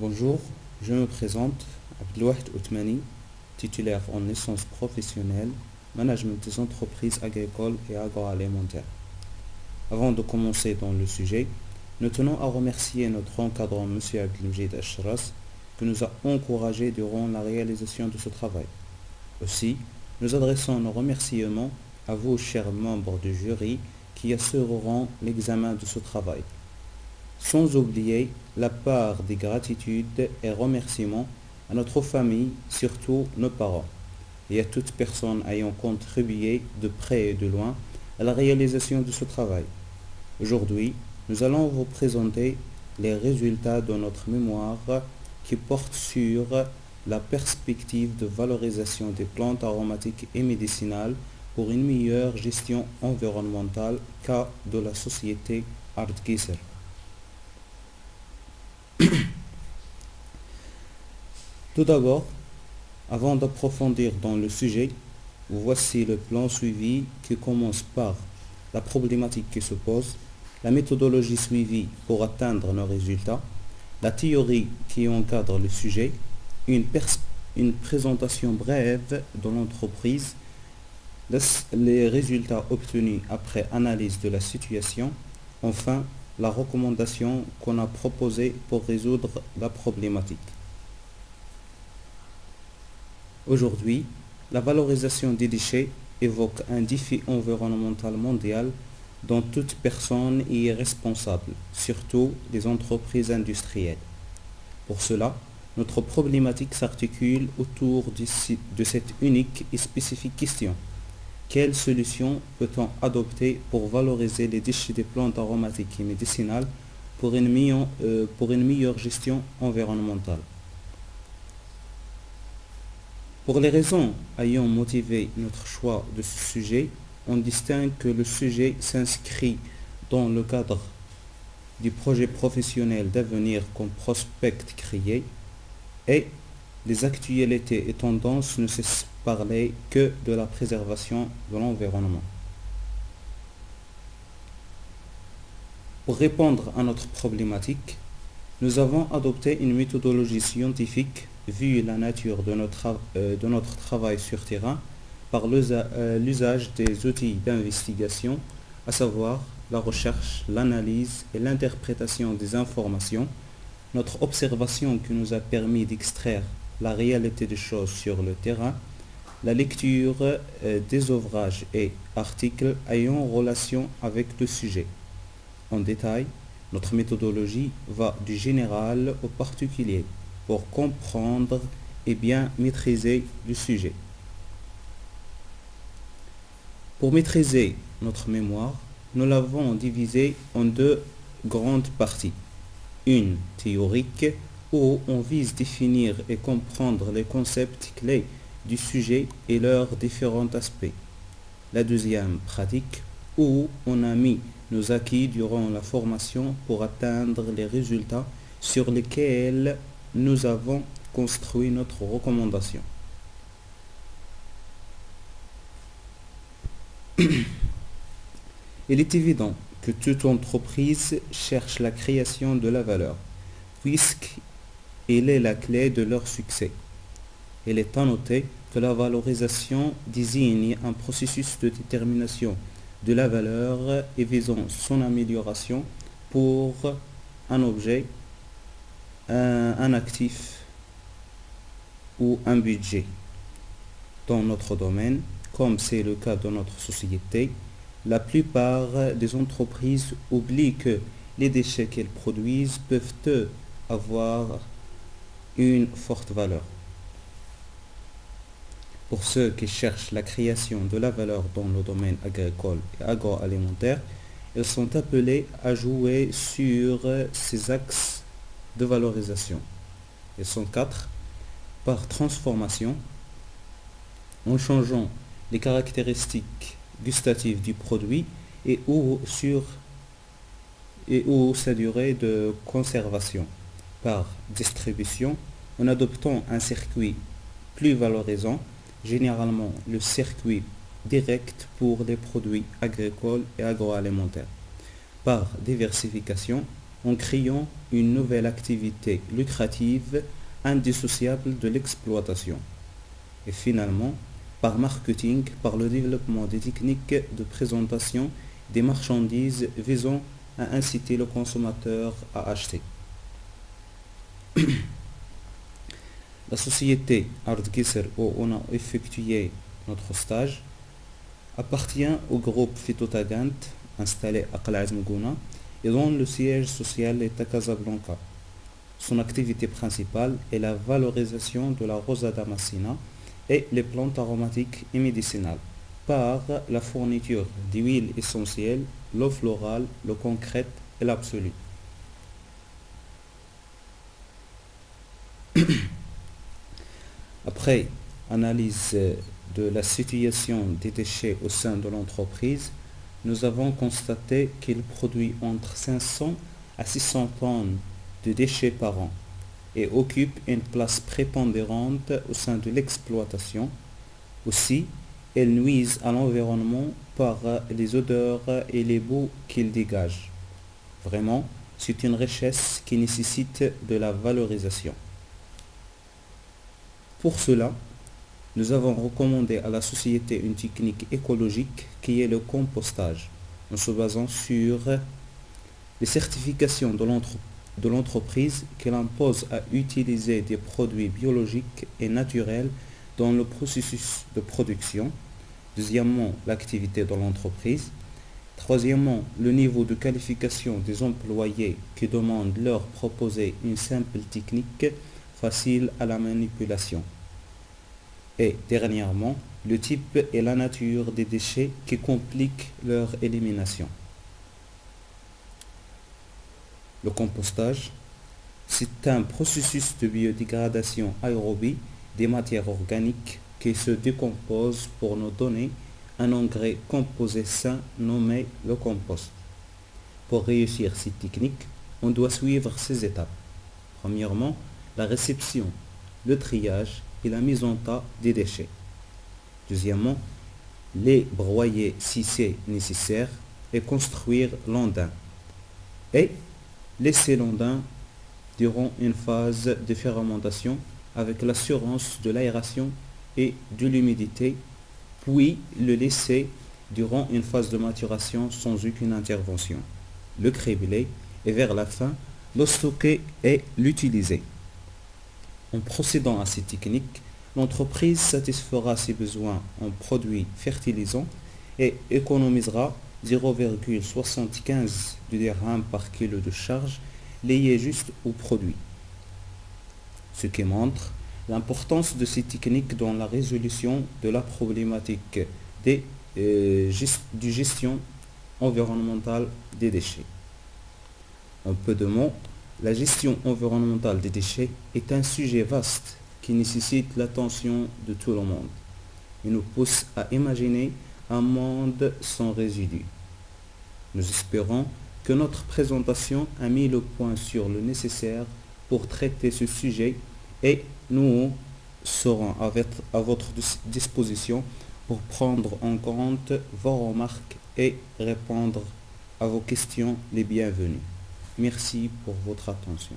Bonjour, je me présente, Abdelwahid Othmani, titulaire en licence professionnelle, management des entreprises agricoles et agroalimentaires. Avant de commencer dans le sujet, nous tenons à remercier notre encadrant M. Abdelmjid Ashras qui nous a encouragés durant la réalisation de ce travail. Aussi, nous adressons nos remerciements à vous, chers membres du jury, qui assureront l'examen de ce travail. Sans oublier la part des gratitudes et remerciements à notre famille, surtout nos parents, et à toute personne ayant contribué de près et de loin à la réalisation de ce travail. Aujourd'hui, nous allons vous présenter les résultats de notre mémoire qui porte sur la perspective de valorisation des plantes aromatiques et médicinales pour une meilleure gestion environnementale cas de la société Ardgisser. Tout d'abord, avant d'approfondir dans le sujet, voici le plan suivi qui commence par la problématique qui se pose, la méthodologie suivie pour atteindre nos résultats, la théorie qui encadre le sujet, une présentation brève de l'entreprise, les résultats obtenus après analyse de la situation, enfin la recommandation qu'on a proposée pour résoudre la problématique. Aujourd'hui, la valorisation des déchets évoque un défi environnemental mondial dont toute personne y est responsable, surtout les entreprises industrielles. Pour cela, notre problématique s'articule autour de cette unique et spécifique question. Quelle solution peut-on adopter pour valoriser les déchets des plantes aromatiques et médicinales pour une meilleure gestion environnementale? Pour les raisons ayant motivé notre choix de ce sujet, on distingue que le sujet s'inscrit dans le cadre du projet professionnel d'avenir qu'on prospecte créer et les actualités et tendances ne cessent de parler que de la préservation de l'environnement. Pour répondre à notre problématique, nous avons adopté une méthodologie scientifique vu la nature de notre travail sur terrain par l'usage des outils d'investigation, à savoir la recherche, l'analyse et l'interprétation des informations, notre observation qui nous a permis d'extraire la réalité des choses sur le terrain, la lecture des ouvrages et articles ayant relation avec le sujet. En détail, notre méthodologie va du général au particulier pour comprendre et bien maîtriser le sujet. Pour maîtriser notre mémoire, nous l'avons divisée en deux grandes parties. Une théorique où on vise définir et comprendre les concepts clés du sujet et leurs différents aspects. La deuxième pratique où on a mis nos acquis durant la formation pour atteindre les résultats sur lesquels nous avons construit notre recommandation. Il est évident que toute entreprise cherche la création de la valeur, puisqu'elle est la clé de leur succès. Il est à noter que la valorisation désigne un processus de détermination de la valeur et visant son amélioration pour un objet, un actif ou un budget. Dans notre domaine, comme c'est le cas dans notre société, la plupart des entreprises oublient que les déchets qu'elles produisent peuvent avoir une forte valeur. Pour ceux qui cherchent la création de la valeur dans le domaine agricole et agroalimentaire, ils sont appelés à jouer sur ces axes de valorisation. Ils sont 4. Par transformation, en changeant les caractéristiques gustatives du produit et ou sa durée de conservation. Par distribution, en adoptant un circuit plus valorisant, généralement le circuit direct pour les produits agricoles et agroalimentaires. par diversification en créant une nouvelle activité lucrative indissociable de l'exploitation. Et finalement, par marketing, par le développement des techniques de présentation des marchandises visant à inciter le consommateur à acheter. La société Ardgisser où on a effectué notre stage appartient au groupe Phytotagant installé à Qal'at Mgouna et dont le siège social est à Casablanca. Son activité principale est la valorisation de la Rosa damascena et les plantes aromatiques et médicinales par la fourniture d'huiles essentielles, l'eau florale, l'eau concrète et l'absolu. Après analyse de la situation des déchets au sein de l'entreprise, nous avons constaté qu'il produit entre 500 à 600 tonnes de déchets par an et occupe une place prépondérante au sein de l'exploitation. Aussi, elles nuisent à l'environnement par les odeurs et les boues qu'ils dégagent. Vraiment, c'est une richesse qui nécessite de la valorisation. Pour cela, nous avons recommandé à la société une technique écologique qui est le compostage, en se basant sur les certifications de l'entreprise qu'elle impose à utiliser des produits biologiques et naturels dans le processus de production. Deuxièmement, l'activité de l'entreprise. Troisièmement, le niveau de qualification des employés qui demandent leur proposer une simple technique facile à la manipulation. Et dernièrement, le type et la nature des déchets qui compliquent leur élimination. Le compostage, c'est un processus de biodégradation aérobie des matières organiques qui se décomposent pour nous donner un engrais composé sain nommé le compost. Pour réussir cette technique, on doit suivre ces étapes. Premièrement, la réception, le triage et la mise en tas des déchets. Deuxièmement, les broyer si c'est nécessaire et construire l'andain. Et laisser l'andain durant une phase de fermentation avec l'assurance de l'aération et de l'humidité, puis le laisser durant une phase de maturation sans aucune intervention. Le cribler et vers la fin, le stocker et l'utiliser. En procédant à ces techniques, l'entreprise satisfera ses besoins en produits fertilisants et économisera 0,75 dirhams par kilo de charge liée juste au produit. Ce qui montre l'importance de ces techniques dans la résolution de la problématique de gestion environnementale des déchets. En peu de mots, la gestion environnementale des déchets est un sujet vaste qui nécessite l'attention de tout le monde et nous pousse à imaginer un monde sans résidus. Nous espérons que notre présentation a mis le point sur le nécessaire pour traiter ce sujet et nous serons à votre disposition pour prendre en compte vos remarques et répondre à vos questions les bienvenues. Merci pour votre attention.